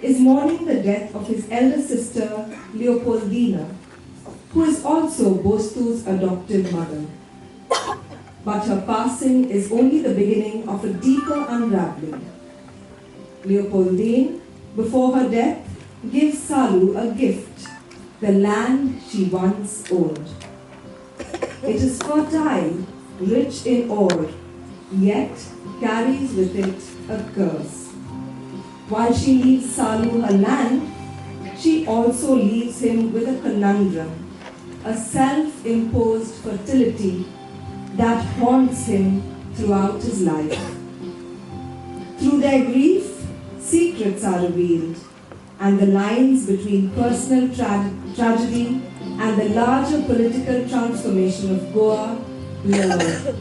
is mourning the death of his elder sister, Leopoldina, who is also Bostu's adoptive mother. But her passing is only the beginning of a deeper unraveling. Leopoldine, before her death, gives Salu a gift, the land she once owned. It is fertile, rich in ore, yet carries with it a curse. While she leaves Salu her land, she also leaves him with a conundrum, a self-imposed fertility that haunts him throughout his life. Through their grief, secrets are revealed, and the lines between personal tragedy and the larger political transformation of Goa blur.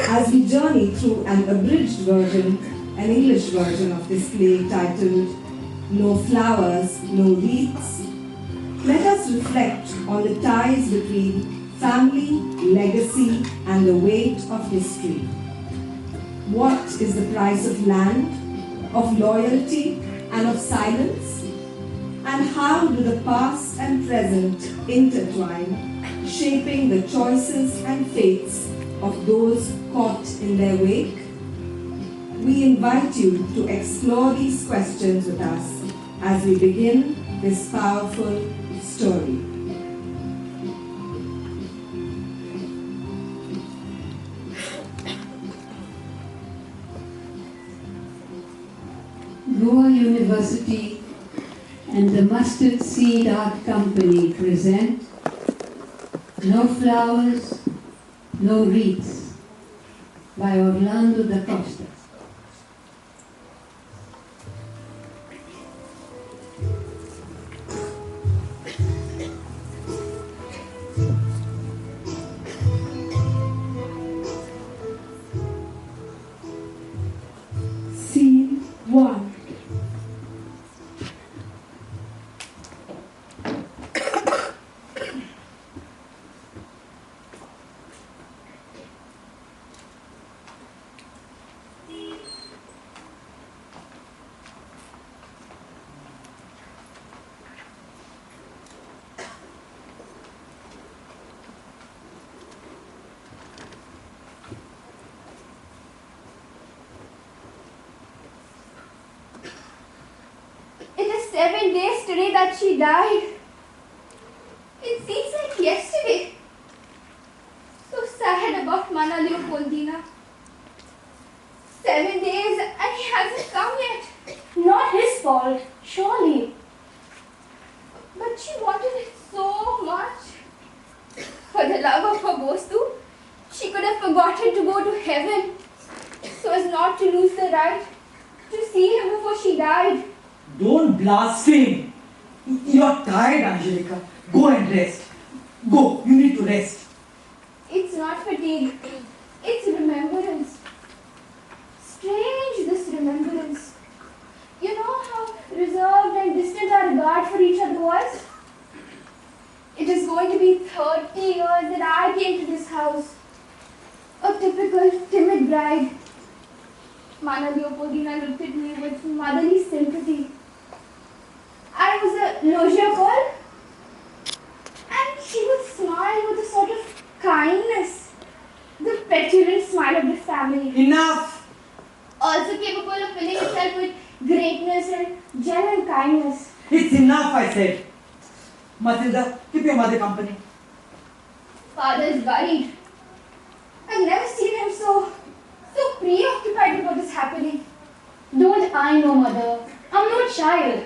As we journey through an abridged version, an English version of this play titled No Flowers, No Wreaths, let us reflect on the ties between family, legacy, and the weight of history. What is the price of land, of loyalty, and of silence? And how do the past and present intertwine, shaping the choices and fates of those caught in their wake? We invite you to explore these questions with us as we begin this powerful story. Goa University and the Mustard Seed Art Company present No Flowers, No Wreaths by Orlando da Costa. Scene 1. It is 7 days today that she died. It seems like yesterday. So sad about Mana Leopoldina. 7 days and he hasn't come yet. Not his fault, surely. But she wanted it so much. For the love of her Bostu, she could have forgotten to go to heaven so as not to lose the right to see him before she died. Don't blaspheme. You're tired, Angelica. Go and rest. Go, you need to rest. It's not fatigue. It's remembrance. Strange, this remembrance. You know how reserved and distant our regard for each other was? It is going to be 30 years that I came to this house. A typical timid bride. Mana Leopoldina looked at me with motherly sympathy. I was a loggia girl, and she would smile with a sort of kindness, the petulant smile of the family. Enough! Also capable of filling itself with greatness and genuine kindness. It's enough, I said. Matilda, keep your mother company. Father is worried. I've never seen him so preoccupied about this happening. Don't I know, Mother? I'm no child.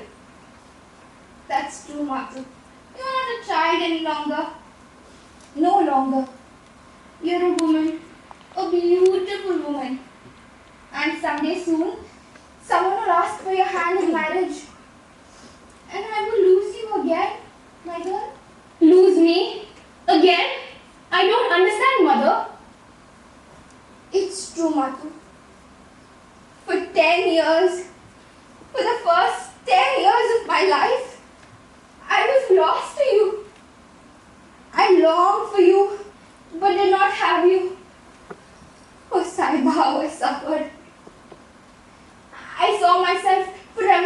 That's true, Mother. You're not a child any longer. No longer. You're a woman. A beautiful woman. And someday soon, someone will ask for your hand in marriage. And I will lose you again, my girl. Lose me? Again? I don't understand, Mother. It's true, Matu. For 10 years, for the first 10 years of my life, I was lost to you. I longed for you, but did not have you. Oh, Saiba, how I suffered. I saw myself forever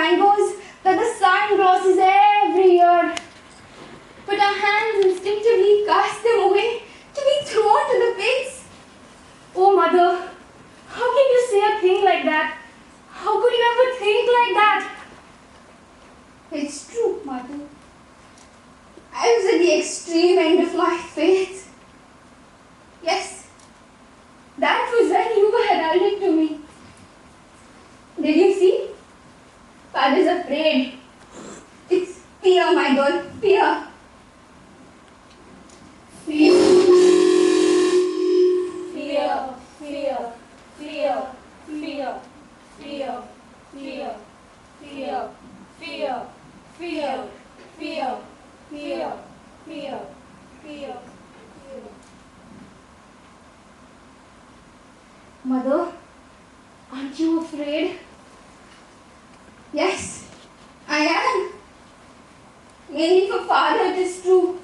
mangoes that the sun grosses every year. But our hands instinctively cast them away to be thrown to the pigs. Oh, Mother, how can you say a thing like that? How could you ever think like that? It's true, Mother. I was at the extreme end of my faith. Yes, that was when you were heralded to me. Did you see? Father's afraid. It's fear, my girl, fear. Fear. Fear, fear, fear, fear, fear, fear, fear, fear, fear, fear, fear, fear, fear. Mother, aren't you afraid? Yes, I am. Mainly for Father, it is true.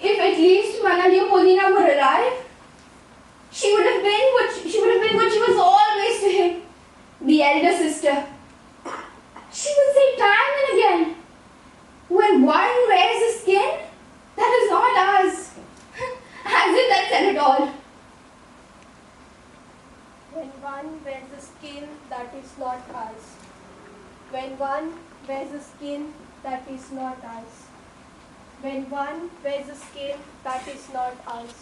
If at least Mana Leopoldina were alive, she would have been what she was always to him, the elder sister. She would say time and again, when one wears a skin that is not ours, as if that said it all. When one wears a skin that is not ours. When one wears a skin that is not ours. When one wears a skin that is not ours.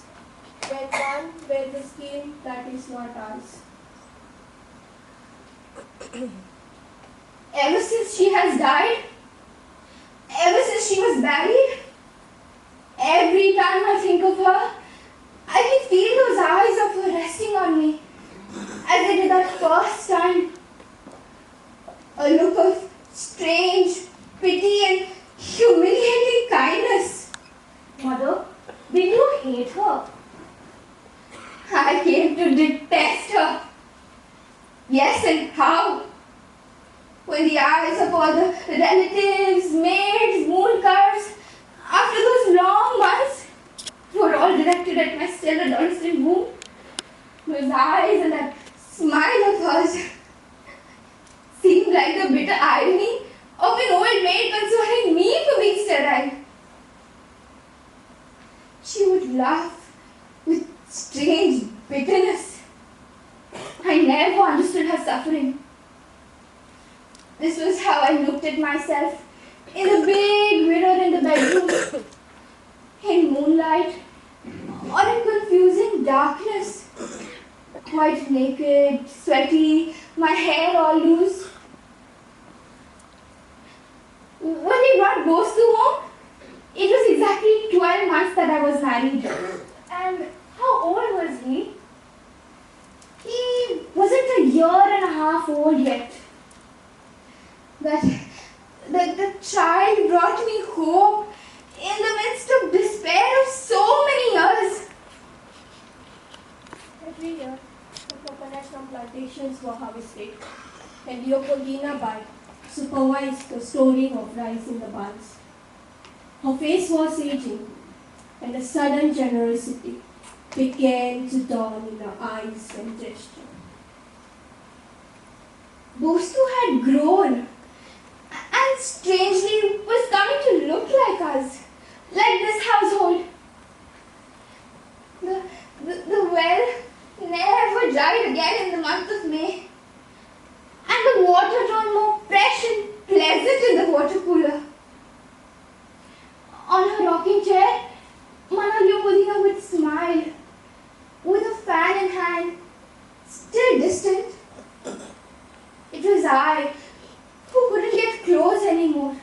When one wears a skin that is not ours. Ever since she has died, ever since she was buried, every time I think of her, I can feel those eyes of her resting on me, as they did that first time. A look of strange pity and humiliating kindness. Mother, did you hate her? I came to detest her. Yes, and how? When the eyes of all the relatives, maids, mooncars, after those long months, were all directed at my still adolescent womb, those eyes and that smile of hers seemed like the bitter irony of an old maid consoling me for being sterile. She would laugh with strange bitterness. I never understood her suffering. This was how I looked at myself in the big mirror in the bedroom, in moonlight or in confusing darkness. Quite naked, sweaty, my hair all loose. When they brought Bostu home, it was exactly 12 months that I was married. And how old was he? He wasn't a year and a half old yet. The child brought me hope in the midst of despair of so many years. Every year, the coconuts from plantations were harvested, and Leopoldina Bai supervised the storing of rice in the barns. Her face was aging, and a sudden generosity began to dawn in her eyes and gesture. Bostu had grown and strangely was coming to look like us, like this household. The well never dried again in the month of May, and the water turned more fresh and pleasant in the water cooler. On her rocking chair, Mana Leopoldina would smile, with a fan in hand, still distant. It was I who couldn't get close anymore.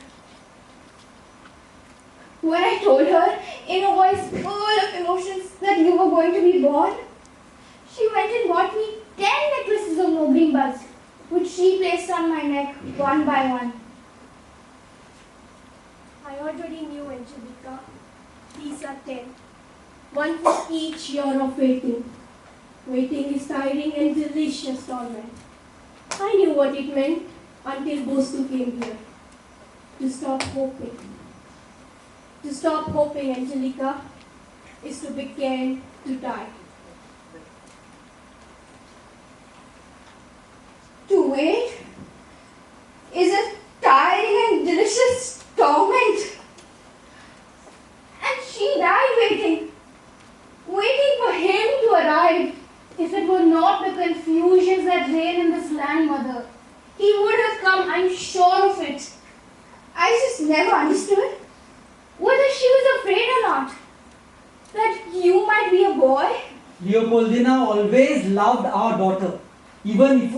When I told her, in a voice full of emotions, that you were going to be born, she went and bought me 10 necklaces of no-green buds, which she placed on my neck one by one. I already knew, Angelica. These are 10. One for each year of waiting. Waiting is tiring and delicious torment. I knew what it meant until Bostu came here. To stop hoping. To stop hoping, Angelica, is to begin to die. To wait? He would have come, I'm sure of it. I just never understood whether she was afraid or not. That you might be a boy. Leopoldina always loved our daughter, even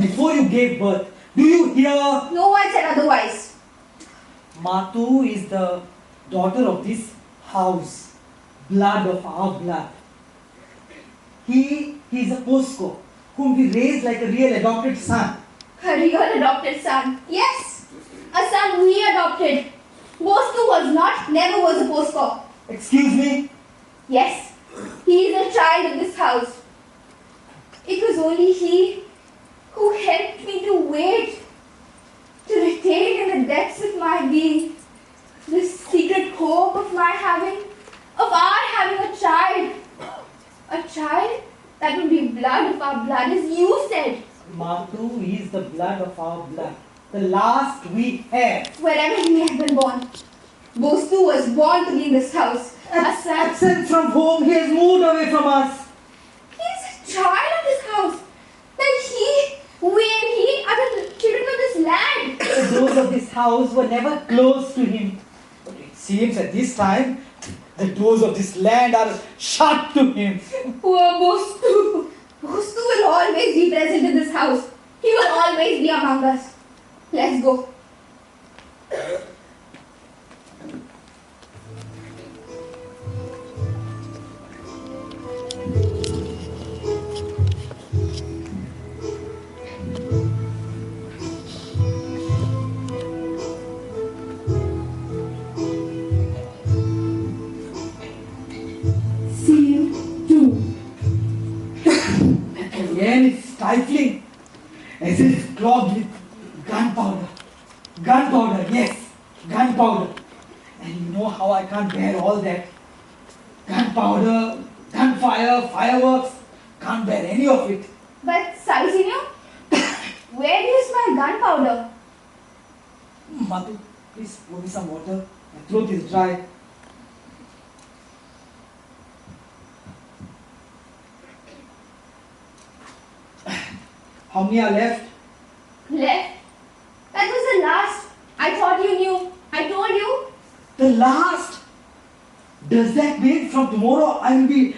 before you gave birth. Do you hear? No one said otherwise. Matu is the daughter of this house, blood of our blood. He is a Posco, whom we raised like a real adopted son. A real adopted son. Yes, a son we adopted. Bosco was not, never was a Bosco. Excuse me? Yes, he is a child of this house. It was only he who helped me to wait, to retain in the depths of my being this secret hope of our having a child. A child that would be blood of our blood, as you said. Matu is the blood of our blood, the last we have. Wherever he had been born, Bostu was born to be in this house. A son. Absent from home, he has moved away from us. He is a child of this house. We are the children of this land. The doors of this house were never closed to him. But it seems at this time, the doors of this land are shut to him. Poor Bostu. Bostu will always be present in this house. He will always be among us. Let's go. Again, it's stifling, as if clogged with gunpowder. Gunpowder, yes, gunpowder. And you know how I can't bear all that. Gunpowder, gunfire, fireworks, can't bear any of it. But, Sarusino, where do you smell gunpowder? Matu, please pour me some water. My throat is dry. How many are left? Left? That was the last. I thought you knew. I told you. The last? Does that mean from tomorrow I will be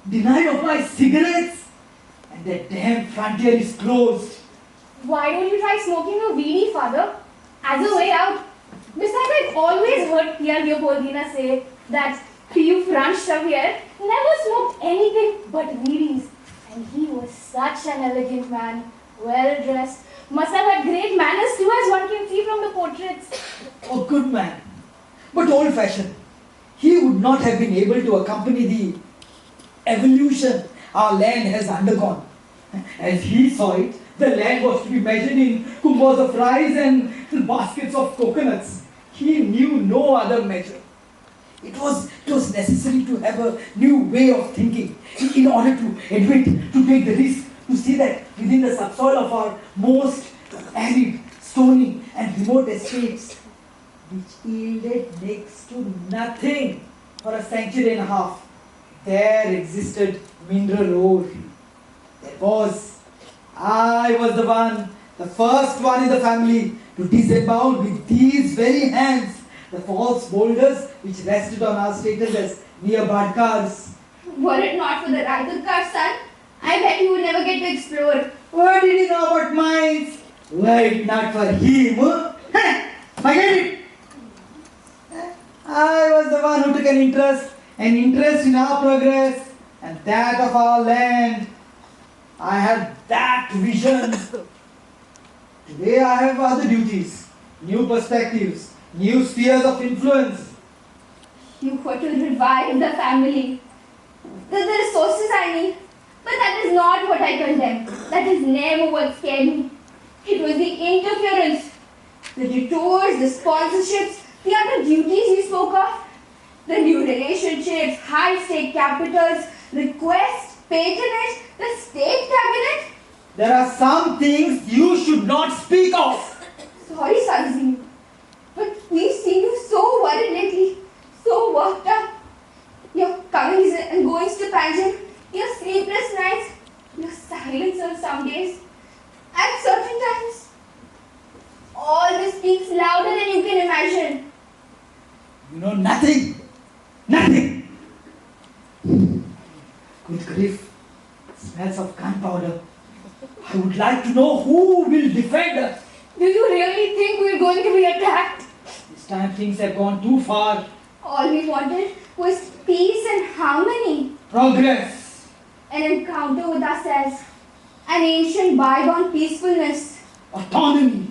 denied of my cigarettes? And that damn frontier is closed. Why don't you try smoking a weedy, father? As a way out. Besides, I've always heard Tia Leopoldina say that you French Xavier never smoked anything but weedies. And he was such an elegant man, well dressed, must have had great manners too, as one can see from the portraits. A good man, but old-fashioned. He would not have been able to accompany the evolution our land has undergone. As he saw it, the land was to be measured in kumbhos of rice and baskets of coconuts. He knew no other measure. It was necessary to have a new way of thinking in order to admit, to take the risk, to see that within the subsoil of our most arid, stony and remote estates, which yielded next to nothing for a century and a half, there existed mineral ore. I was the first one in the family to disavow with these very hands the false boulders which rested on our status as mere badkars. Were it not for the Raidurkar's son, I bet you would never get to explore. What did he know about mines? Were it not for him, forget it. I was the one who took an interest in our progress and that of our land. I had that vision. Today I have other duties, new perspectives, new spheres of influence. You were to revive the family. The resources I need. But that is not what I condemn. That is never what scared me. It was the interference, the detours, the sponsorships, the other duties you spoke of, the new relationships, high-stake capitals, requests, patronage, the state cabinet. There are some things you should not speak of. Sorry, Sarzi, but we've seen you so worried lately, so worked up. Your comings and goings to Panjim, your sleepless nights, your silence on some days. At certain times, No, nothing. Nothing. Good grief. Smells of gunpowder. I would like to know who will defend us. Do you really think we're going to be attacked? This time things have gone too far. All we wanted was peace and harmony. Progress. An encounter with ourselves. An ancient bygone peacefulness. Autonomy.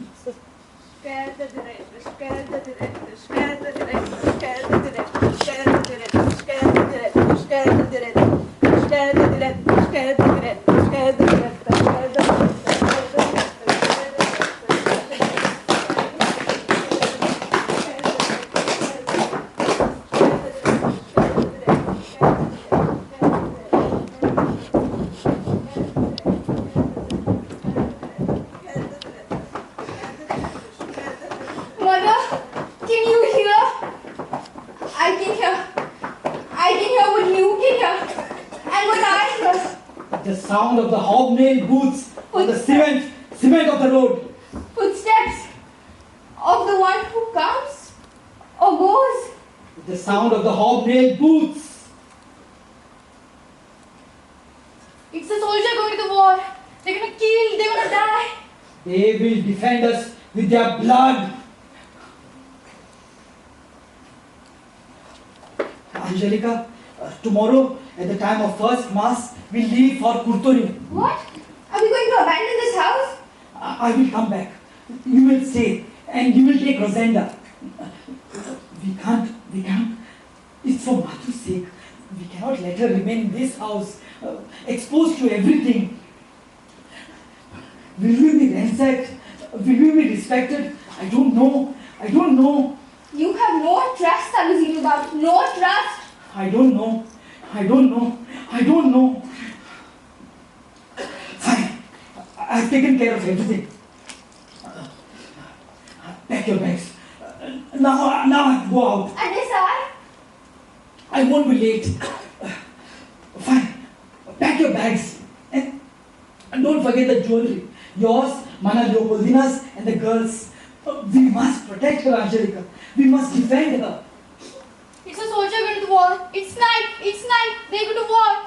Mother, can you hear? I can hear. I can hear what you can hear. And what I hear. The sound of the hobnail boots on the cement of the road. Footsteps of the one who comes or goes. The sound of the hobnail boots. It's the soldier going to the war. They're going to kill, they're going to die. They will defend us with their blood. Angelica, tomorrow at the time of first mass, we leave for Kurturi. What? Are we going to abandon this house? I will come back. You will stay and you will take Rosenda. We can't. It's for Mathu's sake. We cannot let her remain in this house, exposed to everything. Will we be ransacked? Will we be respected? I don't know. You have no trust, I was thinking about. No trust. I don't know. Fine. I've taken care of everything. Pack your bags. Now I have to go out. And this hour? I won't be late. Fine. Pack your bags. And don't forget the jewelry. Yours, Mana Leopoldina's, and the girls. We must protect her, Angelica. We must defend her. It's a soldier going to the war. It's night. They go to war.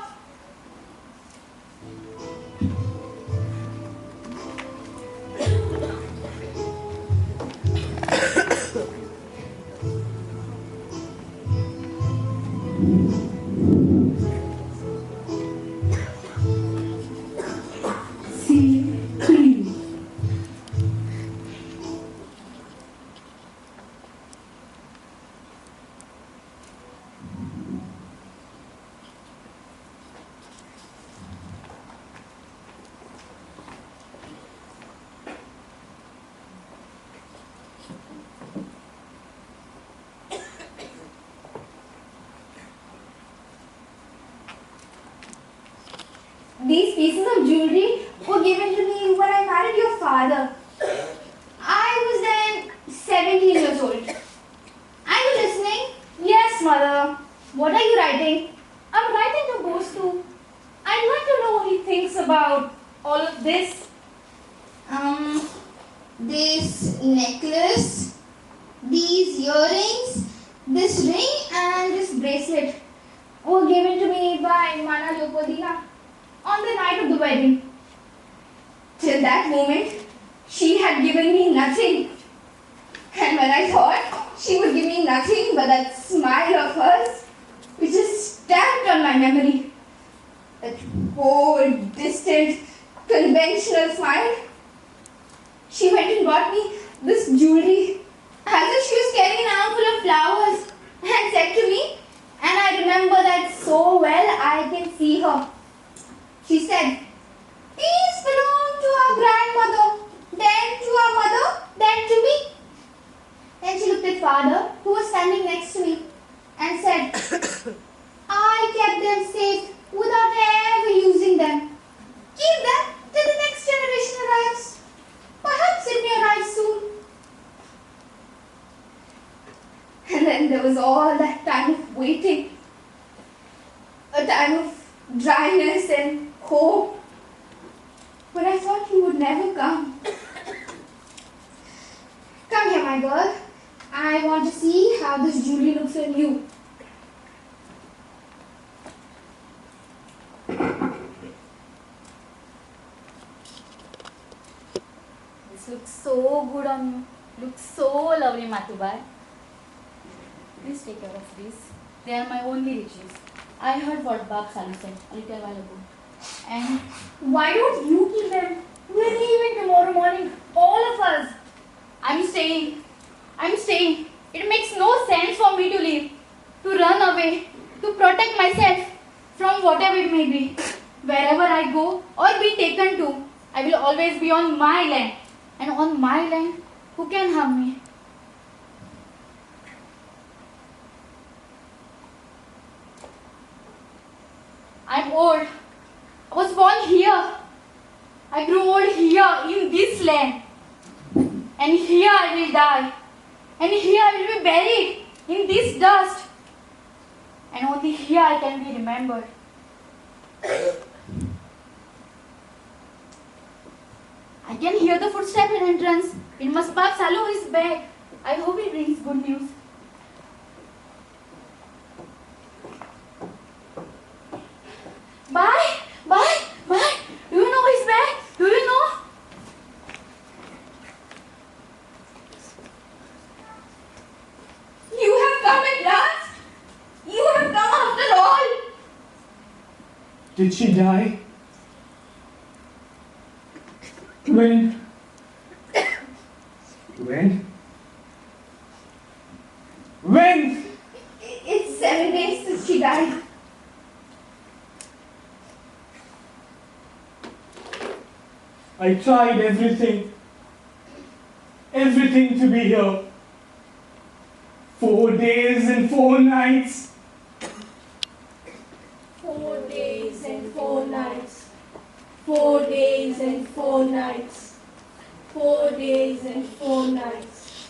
Scene 3. These pieces of jewelry were given to me when I married your father. I was then 17 years old. Are you listening? Yes, mother. What are you writing? I'm writing to Bostu. I'd like to know what he thinks about all of this. This necklace, these earrings, this ring and this bracelet were given to me by Mana Leopoldina on the night of the wedding. Till that moment, she had given me nothing. And when I thought she would give me nothing but that smile of hers, which is stamped on my memory, that cold, distant, conventional smile, she went and bought me this jewelry as if she was carrying an armful of flowers and said to me, and I remember that so well I can see her. She said, "These belong to our grandmother, then to our mother, then to me." Then she looked at father, who was standing next to me, and said, "I kept them safe without ever using them. Keep them till the next generation arrives. Perhaps it may arrive soon." And then there was all that time of waiting, a time of dryness and hope, when I thought he would never come. "Come here, my girl. I want to see how this jewelry looks on you. This looks so good on you. Looks so lovely, Matubai. Please take care of these. They are my only riches. I heard what Bab Salu said a little while ago. And Why don't you keep them? We're leaving tomorrow morning, all of us. I'm staying. I'm staying. It makes no sense for me to leave, to run away, to protect myself from whatever it may be. Wherever I go or be taken to, I will always be on my land. And on my land, who can harm me? I'm old. I was born here. I grew old here in this land. And here I will die. And here I will be buried in this dust. And only here I can be remembered. I can hear the footstep in entrance. It must be Salu is back. I hope he brings good news. Bye! Bye! Bye! Do you know he's back? Do you know? You have come at last. You have come after all. Did she die? When? When? When? It's 7 days since she died. I tried everything. Everything to be here. 4 days and 4 nights. 4 days and 4 nights. 4 days and 4 nights. 4 days and 4 nights.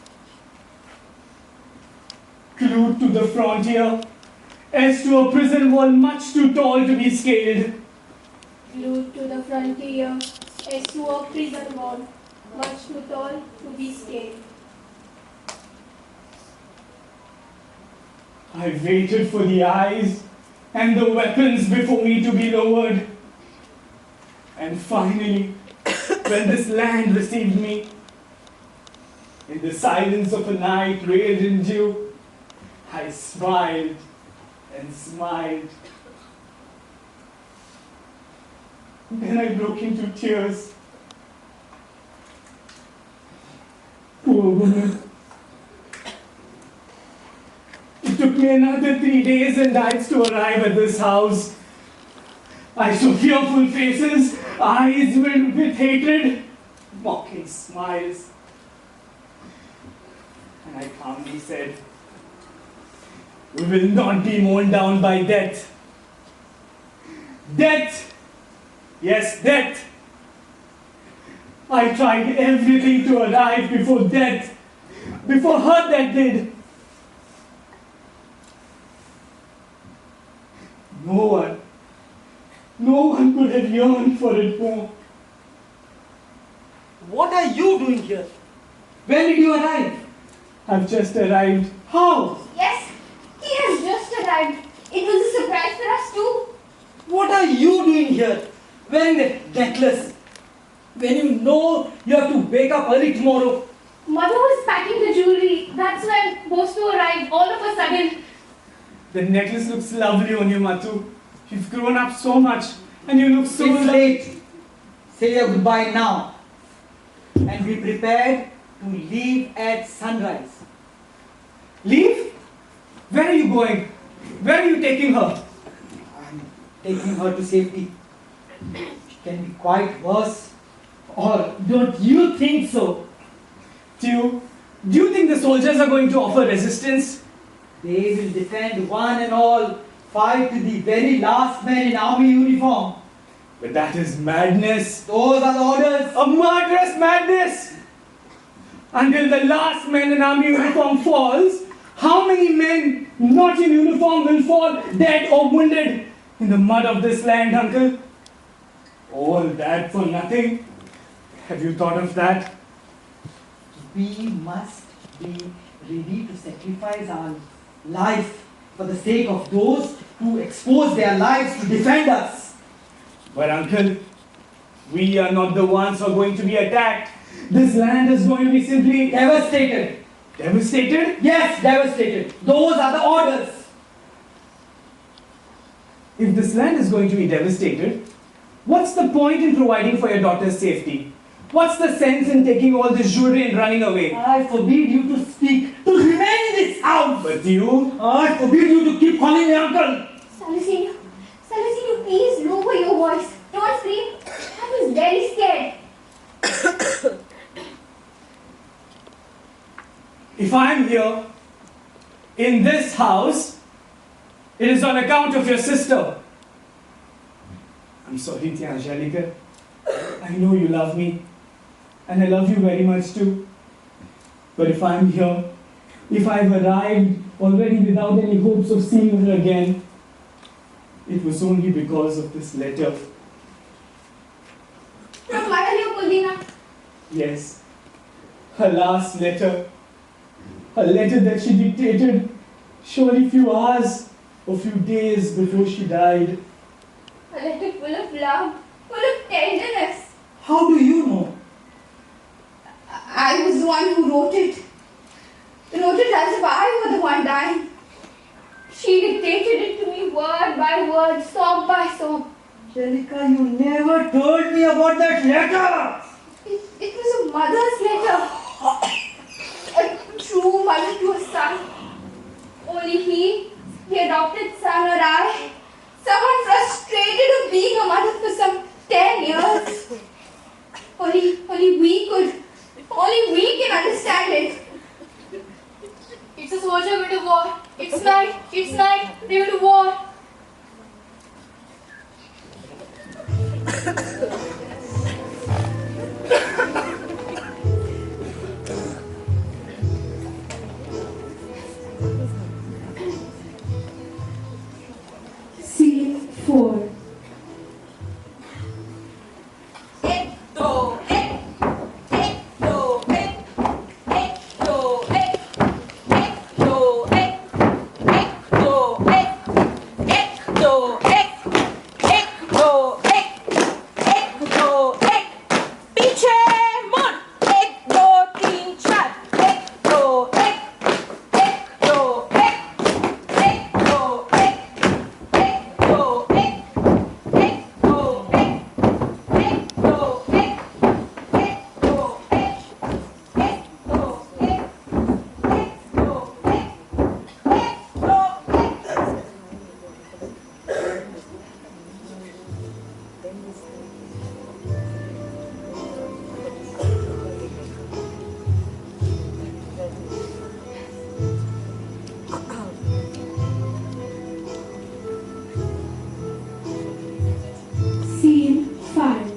Glued to the frontier, as to a prison wall much too tall to be scaled. Glued to the frontier, as to a prison wall, much too tall to be scaled. I waited for the eyes and the weapons before me to be lowered. And finally, when this land received me, in the silence of a night veiled in dew, I smiled and smiled. Then I broke into tears. Poor woman. It took me another 3 days and nights to arrive at this house. I saw fearful faces, eyes filled with hatred, mocking smiles. And I calmly said, "We will not be mown down by death. Death! Yes, death! I tried everything to arrive before death, before her that did. No one could have yearned for it more." What are you doing here? When did you arrive? I've just arrived. How? Yes, he has just arrived. It was a surprise for us too. What are you doing here? Wearing that necklace? When you know you have to wake up early tomorrow. Mother was packing the jewelry. That's when those two arrived all of a sudden. The necklace looks lovely on you, Matu. You've grown up so much, and you look so It's late. Say your goodbye now. And be prepared to leave at sunrise. Leave? Where are you going? Where are you taking her? I'm taking her to safety. She can be quite worse. Or don't you think so? Do you think the soldiers are going to offer resistance? They will defend one and all, fight to the very last man in army uniform. But that is madness. Those are the orders. A murderous madness! Until the last man in army uniform falls, how many men not in uniform will fall dead or wounded in the mud of this land, uncle? All that for nothing? Have you thought of that? We must be ready to sacrifice our life for the sake of those who expose their lives to defend us. But uncle, we are not the ones who are going to be attacked. This land is going to be simply Devastated. devastated. Yes, devastated. Those are the orders. If this land is going to be devastated, what's the point in providing for your daughter's safety? What's the sense in taking all this jewelry and running away? I forbid you to speak, to remain in this house. But you? I forbid you to keep calling me uncle. Salesino, please lower your voice. Don't scream. I was very scared. If I'm here, in this house, it is on account of your sister. I'm sorry, Tia Angelica. I know you love me, and I love you very much too. But if I'm here, if I've arrived already without any hopes of seeing her again, it was only because of this letter. From Madam Leopoldina. Yes, her last letter. A letter that she dictated surely few hours or few days before she died. A letter full of love, full of tenderness. How do you know? I was the one who wrote it. Wrote it as if I were the one dying. She dictated it to me word by word, sob by sob. Angelica, you never told me about that letter. It was a mother's letter. A true mother to a son. Only he adopted son, or I, someone frustrated of being a mother for some 10 years. Only we can understand it. It's a soldier going to war. It's night, they're going to war. Scene 4. Scene 5.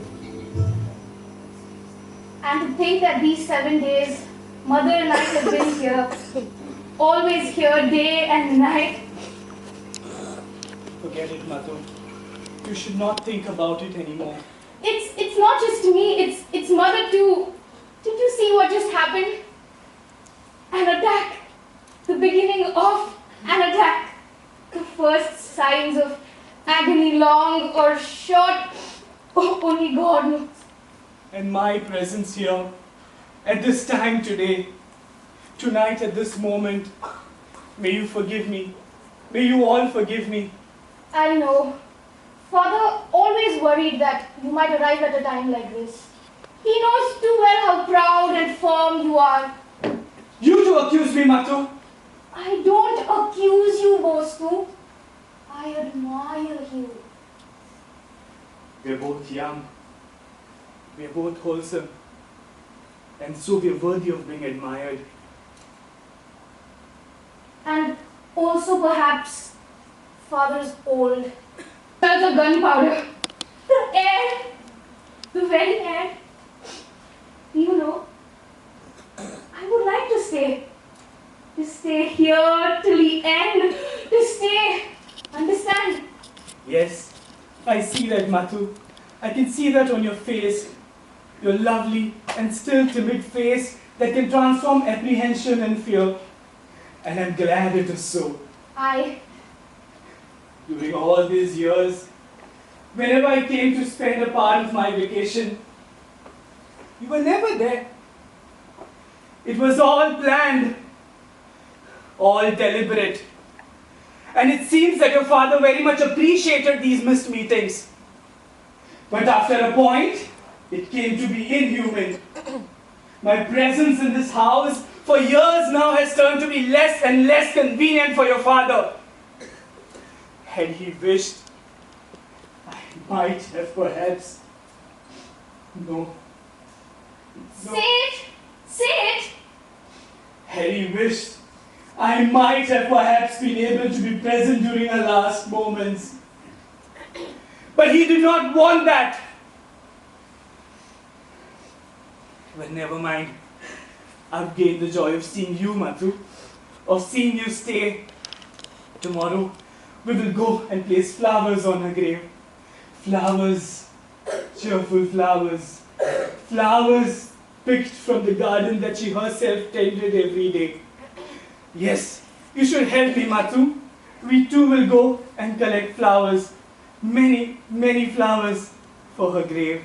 And to think that these 7 days, Mother and I have been here, always here, day and night. Forget it, Madhu. You should not think about it anymore. It's not just me, it's Mother too. Did you see what just happened? An attack. The beginning of an attack. The first signs of agony, long or short, only God knows. And my presence here, at this time today, tonight at this moment, may you forgive me. May you all forgive me. I know. Father always worried that you might arrive at a time like this. He knows too well how proud and firm you are. You to accuse me, Matu? I don't accuse you, Bosco. I admire you. We're both young. We're both wholesome. And so we're worthy of being admired. And also perhaps Father's old. Smells of gunpowder. The air. The very air. You know, I would like to stay. To stay here till the end. To stay. Understand? Yes, I see that, Matu. I can see that on your face. Your lovely and still timid face that can transform apprehension and fear, and I'm glad it is so. During all these years, whenever I came to spend a part of my vacation, you were never there. It was all planned, all deliberate. And it seems that your father very much appreciated these missed meetings. But after a point, it came to be inhuman. My presence in this house for years now has turned to be less and less convenient for your father. Had he wished, I might have perhaps... No. Say it! Say it! Had he wished, I might have perhaps been able to be present during our last moments. But he did not want that. Well, never mind. I've gained the joy of seeing you, Mathu. Of seeing you stay. Tomorrow, we will go and place flowers on her grave. Flowers, cheerful flowers. Flowers picked from the garden that she herself tended every day. Yes, you should help me, Mathu. We too will go and collect flowers. Many, many flowers for her grave.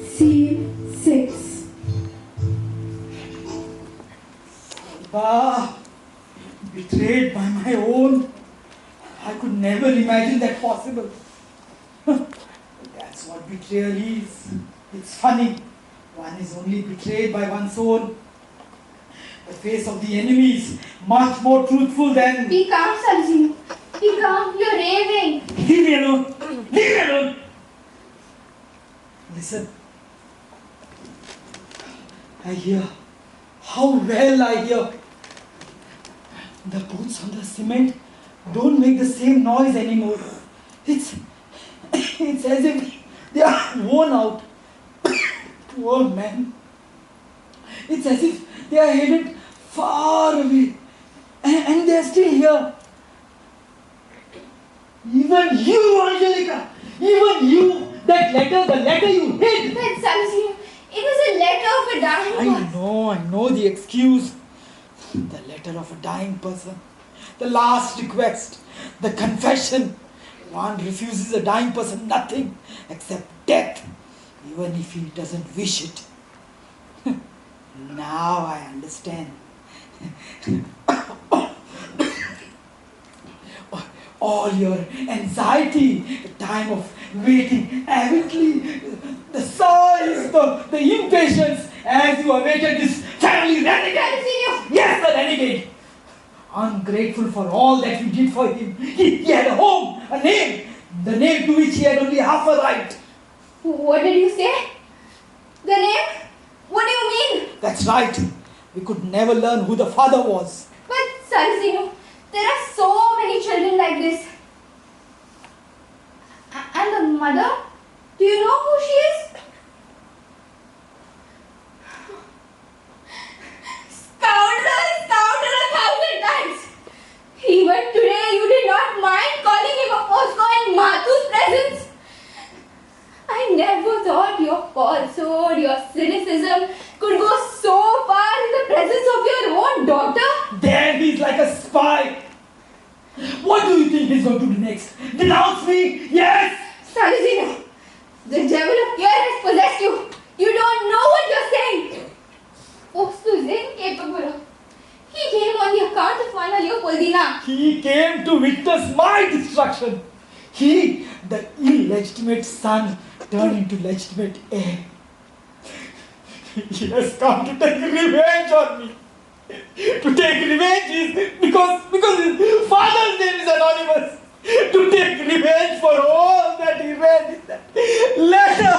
Scene 6. Betrayed by my own. I could never imagine that possible. That's what betrayal is. It's funny. One is only betrayed by one's own. The face of the enemy is much more truthful than... Be calm, Sarojini. Be calm. You're raving. Leave me alone. Leave me alone. Listen. I hear. How well I hear. The boots on the cement don't make the same noise anymore. It's as if they are worn out. Poor man. It's as if they are headed far away. And they are still here. Even you, Angelica. Even you. That letter, the letter you hid. But Sarojini, it was a letter of a dying person. I know the excuse. The letter of a dying person. The last request. The confession. One refuses a dying person nothing except death, even if he doesn't wish it. Now I understand. All your anxiety, the time of waiting avidly, the sighs, the impatience as you awaited this family renegade. Yes, the renegade. Ungrateful for all that you did for him. He had a home, a name, the name to which he had only half a right. What did you say? The name? What do you mean? That's right. We could never learn who the father was. But Sarojini, there are so many children like this. And the mother? Do you know who she is? Scoundrel 1,000 times! Even today you did not mind calling him a postcard in Mathu's presence. I never thought your falsehood, your cynicism could go so far in the presence of your own daughter. There he's like a spy. What do you think he's going to do next? Denounce me? Yes! Sarojini, the devil of fear has possessed you. You don't know what you're saying. Ostu is incapable. He came on the account of Mana Leopoldina. He came to witness my destruction. He, the illegitimate son, turned into legitimate heir. He has come to take revenge on me. To take revenge is because his father's name is anonymous. To take revenge for all that he read in that letter.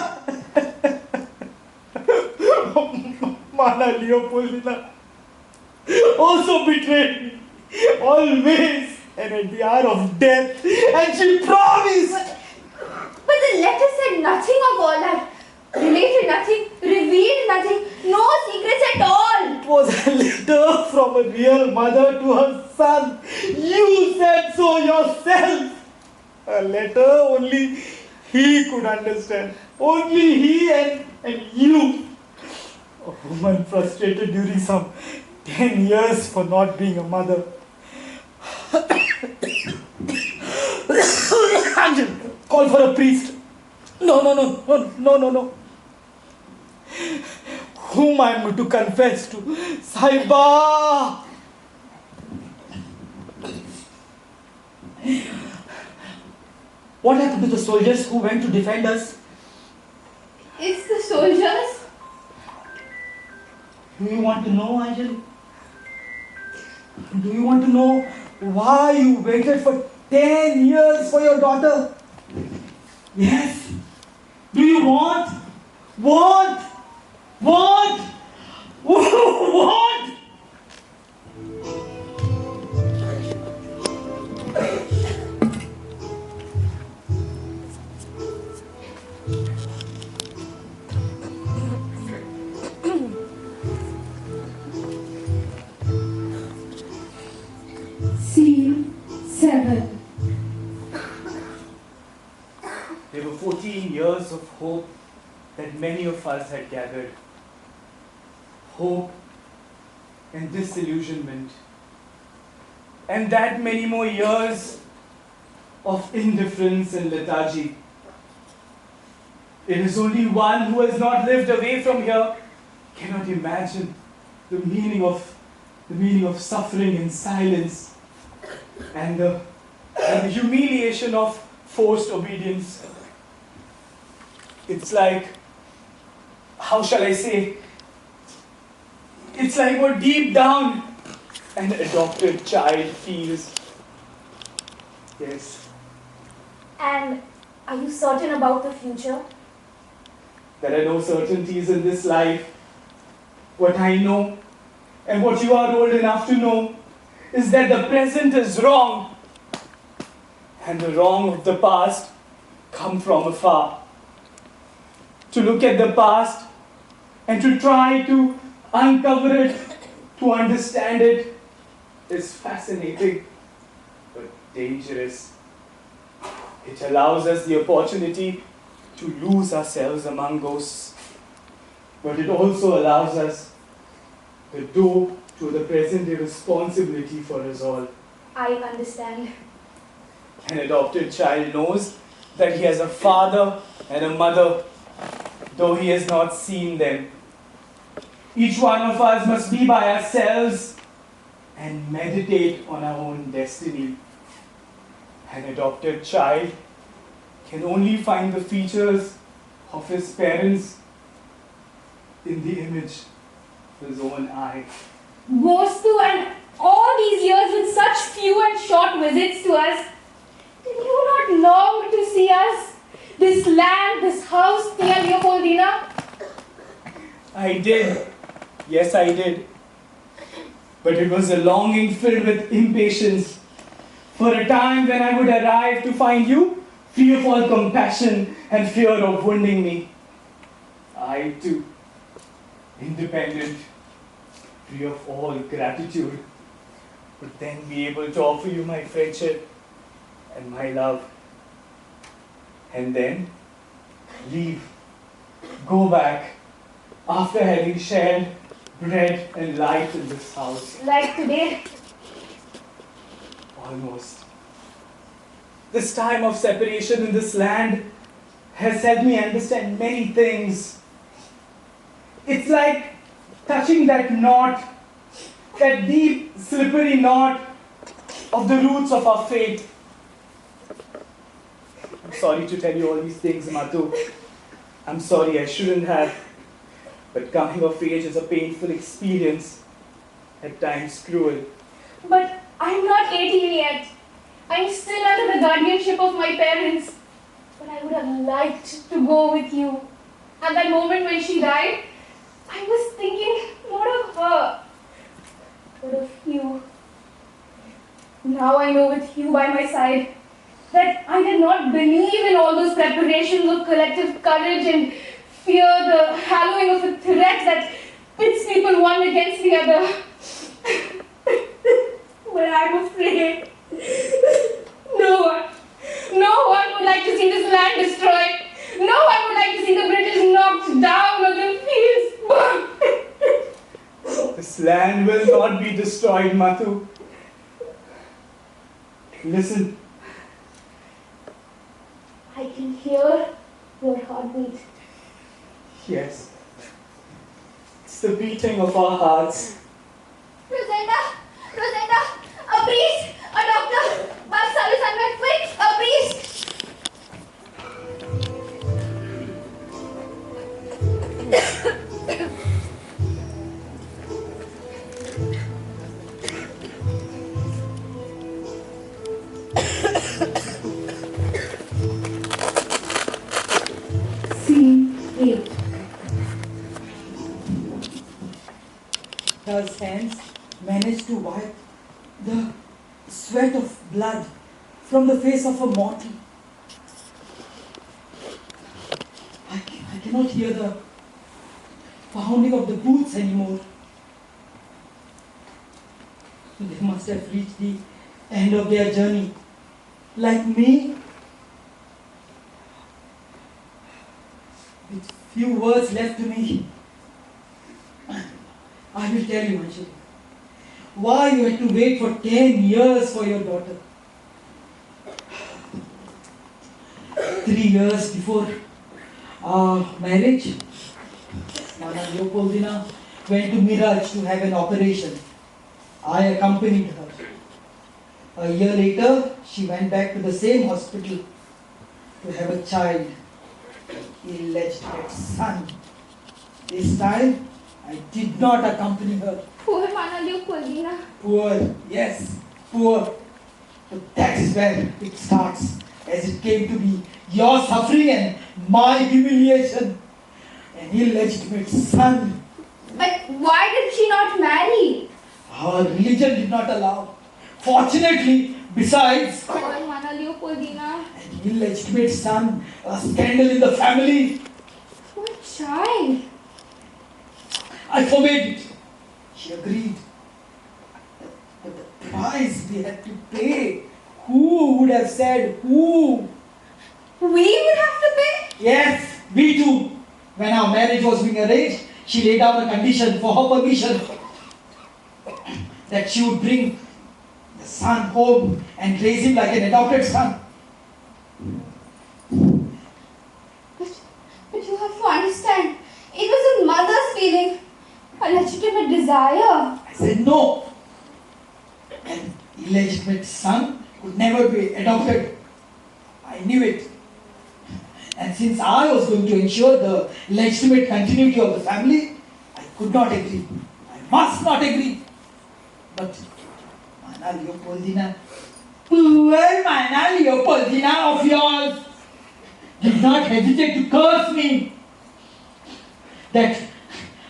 Mana Leopoldina also betrayed me. Always. And at the hour of death. And she promised. But But the letter said nothing of all that. Related nothing, revealed nothing, no secrets at all. It was a letter from a real mother to her son. You said so yourself. A letter only he could understand. Only he and you. A woman frustrated during some 10 years for not being a mother. Angel, call for a priest. No. Whom I am to confess to? Saiba! What happened to the soldiers who went to defend us? It's the soldiers. Do you want to know, Angel? Do you want to know why you waited for 10 years for your daughter? Yes. Do you want? Scene 7. There were 14 years of hope that many of us had gathered. Hope and disillusionment. And that many more years of indifference and lethargy. It is only one who has not lived away from here cannot imagine the meaning of suffering in silence and the humiliation of forced obedience. It's like, how shall I say? It's like what deep down an adopted child feels. Yes. And are you certain about the future? There are no certainties in this life. What I know, and what you are old enough to know, is that the present is wrong, and the wrong of the past come from afar. To look at the past and to try to uncover it, to understand it, is fascinating but dangerous. It allows us the opportunity to lose ourselves among ghosts, but it also allows us the door to the present irresponsibility for us all. I understand. An adopted child knows that he has a father and a mother, though he has not seen them. Each one of us must be by ourselves and meditate on our own destiny. An adopted child can only find the features of his parents in the image of his own eye. Bostu, and all these years with such few and short visits to us, did you not long to see us? This land, this house, Tia Leopoldina? I did. Yes, I did. But it was a longing filled with impatience for a time when I would arrive to find you free of all compassion and fear of wounding me. I too, independent, free of all gratitude, would then be able to offer you my friendship and my love. And then leave, go back, after having shared bread and light in this house. Like today? Almost. This time of separation in this land has helped me understand many things. It's like touching that knot, that deep, slippery knot of the roots of our fate. I'm sorry to tell you all these things, Madhu. I'm sorry, I shouldn't have. But coming of age is a painful experience, at times cruel. But I'm not 18 yet. I'm still under the guardianship of my parents. But I would have liked to go with you. At that moment when she died, I was thinking not of her, but of you. Now I know with you by my side, that I did not believe in all those preparations of collective courage and fear, the hallowing of a threat that pits people one against the other. But I'm afraid no one would like to see this land destroyed. No one would like to see the bridges knocked down or the fields burned. This land will not be destroyed, Mathu. Listen. I can hear your heartbeat. Yes. It's the beating of our hearts. Rosenda, a priest, a doctor, Barsalu Sunway, quick, a priest. Scene 8. Her hands managed to wipe the sweat of blood from the face of a mortal. I cannot hear the pounding of the boots anymore. They must have reached the end of their journey. Like me, with few words left to me, I will tell you, Anjali, why you had to wait for 10 years for your daughter. 3 years before our marriage, Nana Leopoldina went to Miraj to have an operation. I accompanied her. A year later, she went back to the same hospital to have a child, illegitimate son. This time, I did not accompany her. Poor Mana Leopoldina. Poor, yes, poor. But that is where it starts, as it came to be your suffering and my humiliation. An illegitimate son. But why did she not marry? Our religion did not allow. Fortunately, besides, Poor Mana Leopoldina. an illegitimate son, a scandal in the family. Poor child. I forbade it. She agreed. But the price we had to pay, who would have said who? We would have to pay? Yes, we too. When our marriage was being arranged, she laid down a condition for her permission that she would bring the son home and raise him like an adopted son. But you have to understand, it was a mother's feeling, a legitimate desire. I said no. An illegitimate son could never be adopted. I knew it. And since I was going to ensure the legitimate continuity of the family, I could not agree. I must not agree. But Mana Leopoldina, poor Mana Leopoldina of yours, did not hesitate to curse me that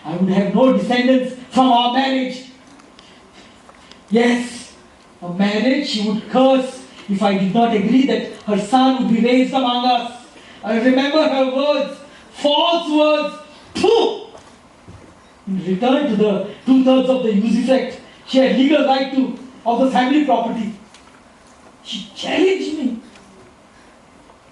I would have no descendants from our marriage. Yes, a marriage she would curse if I did not agree that her son would be raised among us. I remember her words, false words. Pooh! In return to the 2/3 of the usufruct she had legal right to of the family property, she challenged me.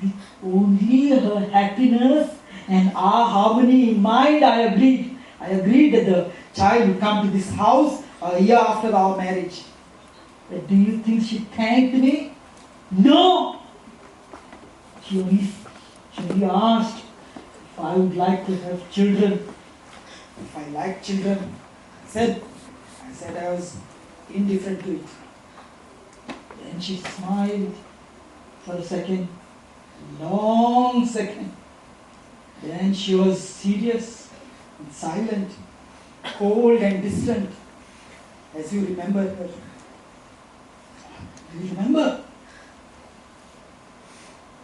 With only her happiness and our harmony in mind, I agreed. I agreed that the child would come to this house a year after our marriage. But do you think she thanked me? No! She only asked if I would like to have children. If I liked children, I said I was indifferent to it. Then she smiled for a second, long second. Then she was serious and silent, cold and distant, as you remember her. Do you remember?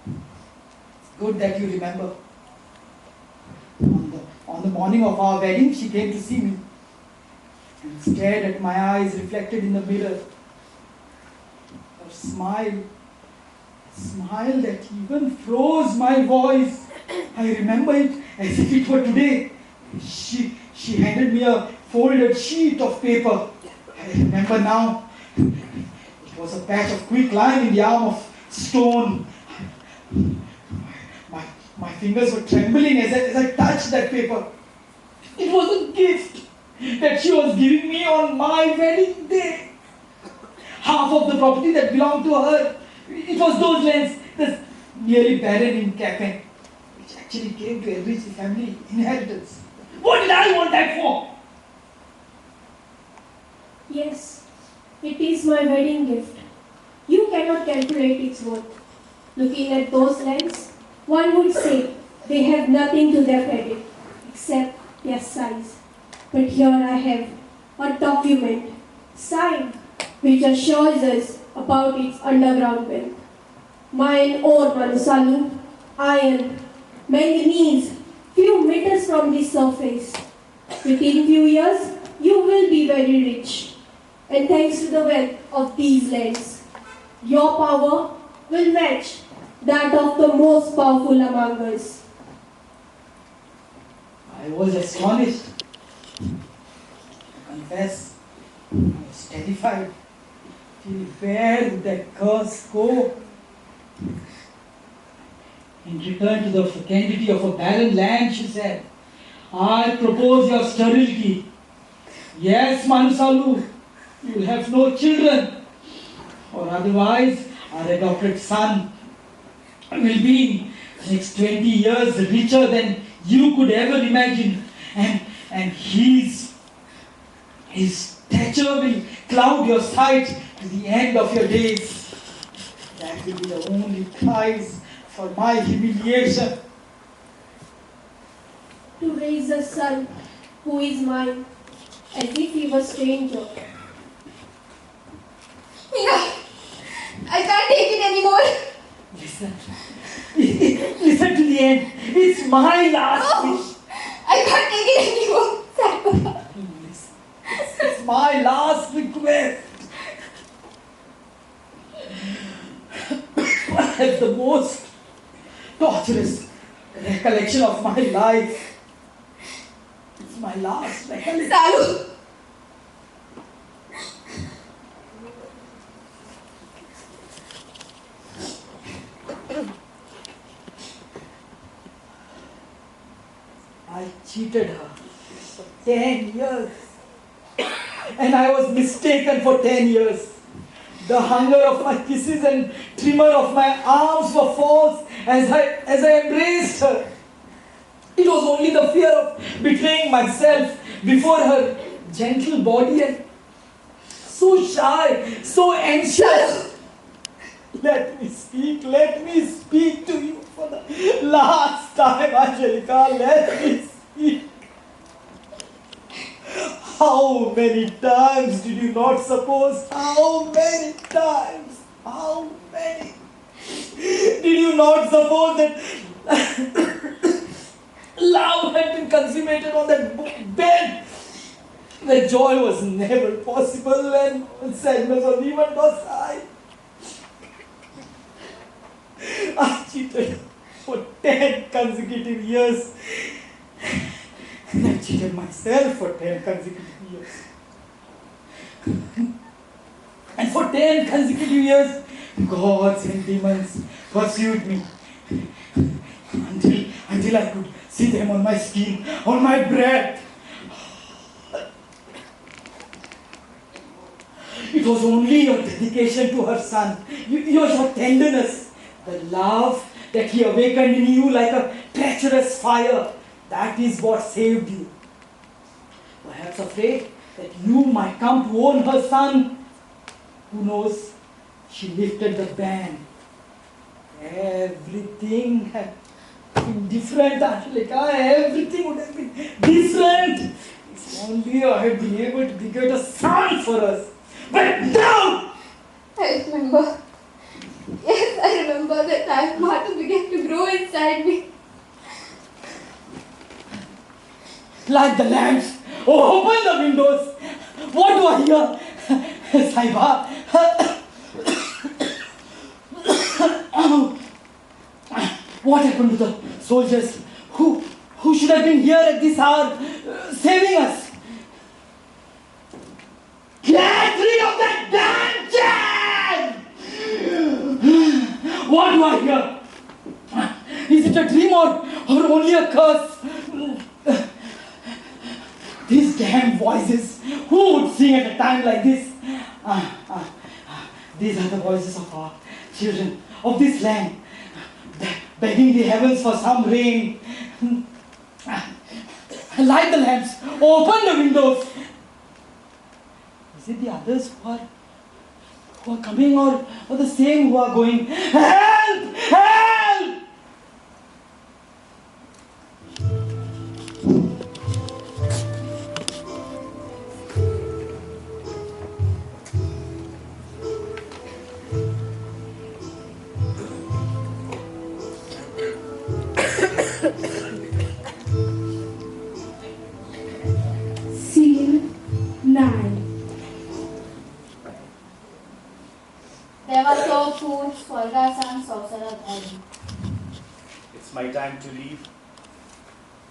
It's good that you remember. On the morning of our wedding, she came to see me and stared at my eyes reflected in the mirror. Her smile Smile that even froze my voice. I remember it as if it were today. She handed me a folded sheet of paper. I remember now. It was a patch of quicklime in the arm of stone. My fingers were trembling as I touched that paper. It was a gift that she was giving me on my wedding day. Half of the property that belonged to her. It was those lands, the nearly barren in Capen, which actually came to enrich the family inheritance. What did I want that for? Yes, it is my wedding gift. You cannot calculate its worth. Looking at those lands, one would say they have nothing to their credit except their size. But here I have a document signed which assures us about its underground wealth. Mine ore Manusalu, iron, manganese, few meters from the surface. Within few years, you will be very rich. And thanks to the wealth of these lands, your power will match that of the most powerful among us. I was astonished. I confess, I was terrified. Where would that curse go? In return to the fecundity of a barren land, she said, I propose your sterility. Yes, Manusalu, you will have no children. Or otherwise, our adopted son will be in the next 20 years richer than you could ever imagine. And his stature will cloud your sight to the end of your days. That will be the only prize for my humiliation. To raise a son who is mine, as if he was stranger. Meena, I can't take it anymore. Listen. Listen to the end. It's my last wish. I can't take it anymore. Listen. It's my last request. Perhaps the most torturous recollection of my life. It's my last recollection. Salu. I cheated her for 10 years. And I was mistaken for 10 years. The hunger of my kisses and tremor of my arms were false as I embraced her. It was only the fear of betraying myself before her gentle body and so shy, so anxious. Let me speak to you for the last time, Angelica. Let me speak. How many times did you not suppose? How many times? How many? Did you not suppose that love had been consummated on that bed where joy was never possible and sadness was even docile? I cheated for 10 consecutive years. And I cheated myself for 10 consecutive years. And for 10 consecutive years, gods and demons pursued me. Until I could see them on my skin, on my breath. It was only your dedication to her son, your tenderness, the love that he awakened in you like a treacherous fire. That is what saved you. Perhaps afraid that you might come to own her son. Who knows? She lifted the ban. Everything had been different, Angelica. Everything would have been different. If only I had been able to beget a son for us. But now! I remember. Yes, I remember that time Martha began to grow inside me. Light the lamps. Oh, open the windows. What do I hear? Saiba. What happened to the soldiers who should have been here at this hour saving us? Get rid of that damn Chad! What do I hear? Is it a dream or only a curse? These damn voices. Who would sing at a time like this? These are the voices of our children of this land, begging the heavens for some rain. Light the lamps, open the windows. Is it the others who are coming or the same who are going? Help! Help! Scene 9. There were so fools, Folgas and sorcerer Adi. It's my time to leave.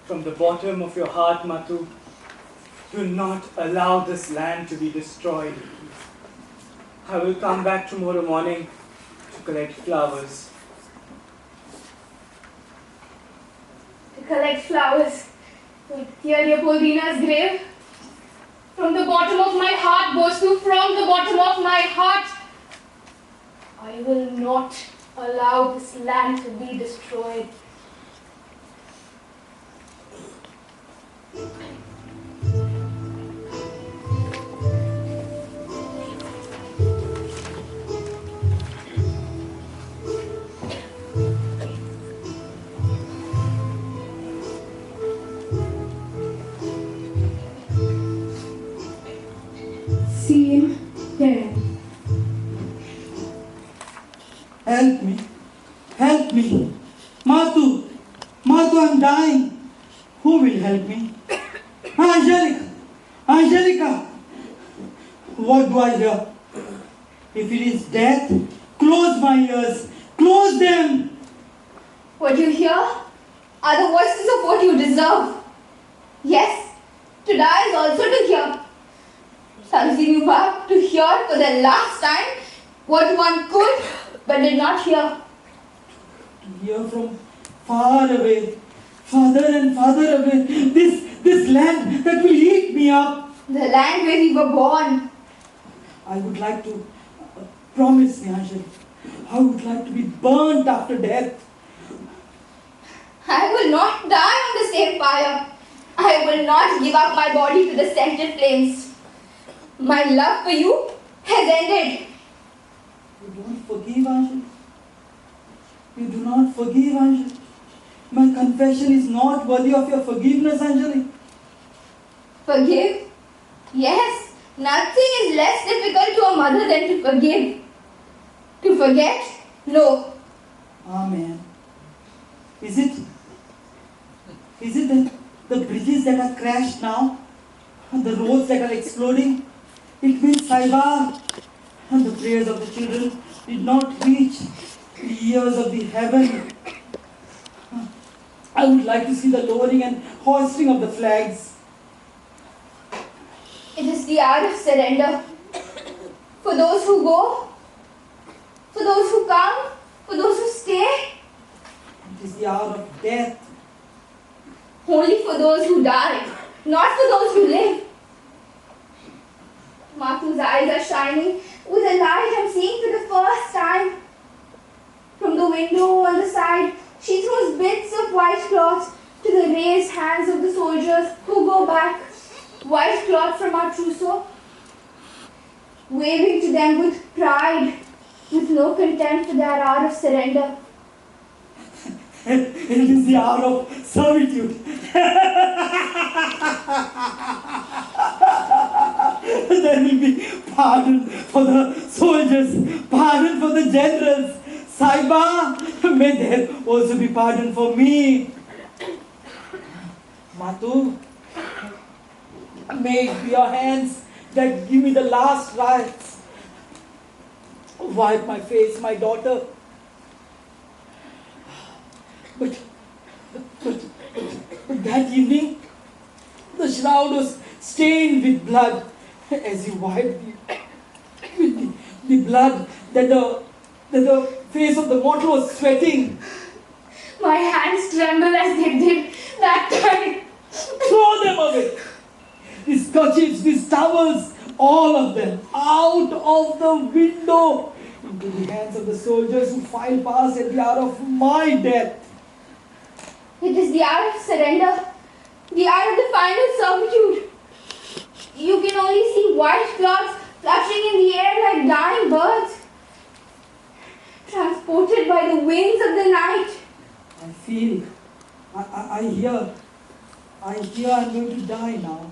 From the bottom of your heart, Matu, do not allow this land to be destroyed. I will come back tomorrow morning to collect flowers. To collect flowers to Tia Leopoldina's grave. From the bottom of my heart, Bostu, from the bottom of my heart, I will not allow this land to be destroyed. Scene 10. Help me. Help me. Matu, I'm dying. Who will help me? Angelica. What do I hear? If it is death, close my ears. Close them. What you hear are the voices of what you deserve. Yes, to die is also to hear. Sanzinuba, to hear for the last time what one could but did not hear. To hear from far away, farther and farther away, this land that will eat me up. The land where we were born. I would like to promise me, Angel. I would like to be burnt after death. I will not die on the same fire. I will not give up my body to the scented flames. My love for you has ended. You don't forgive, Angel. You do not forgive, Angel. My confession is not worthy of your forgiveness, Angelique. Forgive? Yes, nothing is less difficult to a mother than to forgive. To forget? No. Amen. Is it the bridges that are crashed now? The roads that are exploding? It means Saiba and the prayers of the children did not reach the ears of the heaven. I would like to see the lowering and hoisting of the flags. It is the hour of surrender. For those who go, for those who come, for those who stay. It is the hour of death. Only for those who die, not for those who live. Matu's eyes are shining with a light I'm seeing for the first time. From the window on the side, she throws bits of white cloth to the raised hands of the soldiers who go back. White cloth from our trousseau, waving to them with pride, with no contempt for their hour of surrender. It is the hour of servitude. There will be pardon for the soldiers, pardon for the generals. Saiba, may there also be pardon for me. Matu, may it be your hands that give me the last rites. Wipe my face, my daughter. But, but that evening, the shroud was stained with blood. As he wiped with the blood, that the face of the mortal was sweating. My hands tremble as they did that time. Throw them away! These kerchiefs, these towels, all of them, out of the window, into the hands of the soldiers who file past at the hour of my death. It is the hour of surrender, the hour of the final servitude. You can only see white clouds fluttering in the air like dying birds, transported by the winds of the night. I feel, I hear I'm going to die now.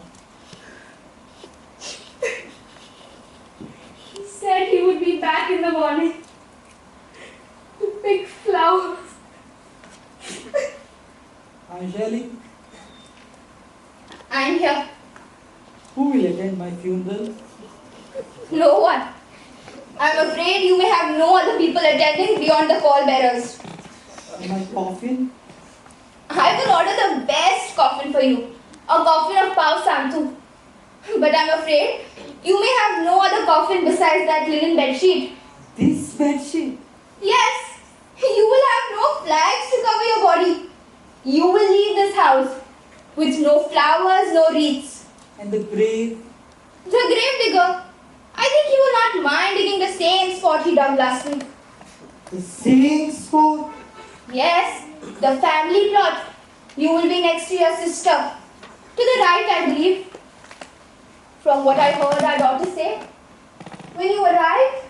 He said he would be back in the morning to pick flowers. Anjali, I'm here. who will attend my funeral? No one. I'm afraid you may have no other people attending beyond the pallbearers. My coffin? I will order the best coffin for you. A coffin of Pau Santu. But I'm afraid you may have no other coffin besides that linen bedsheet. This bedsheet? Yes, you will have no flags to cover your body. You will leave this house with no flowers, no wreaths. And the grave? The grave digger. I think he will not mind digging the same spot he dug last week. The same spot? Yes, the family plot. You will be next to your sister. To the right, I believe. From what I heard our daughter say, when you arrive,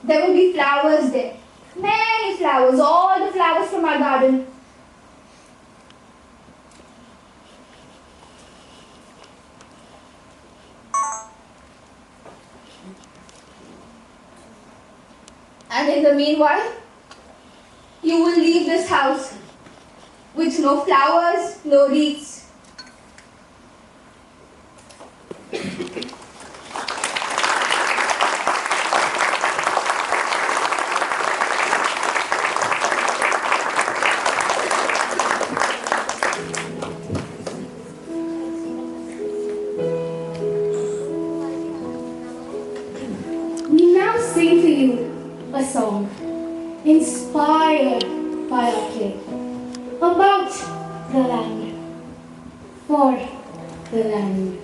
there will be flowers there. Many flowers, all the flowers from our garden. And in the meanwhile, you will leave this house with no flowers, no wreaths. We now sing to you a song inspired by our play about the land, for the land.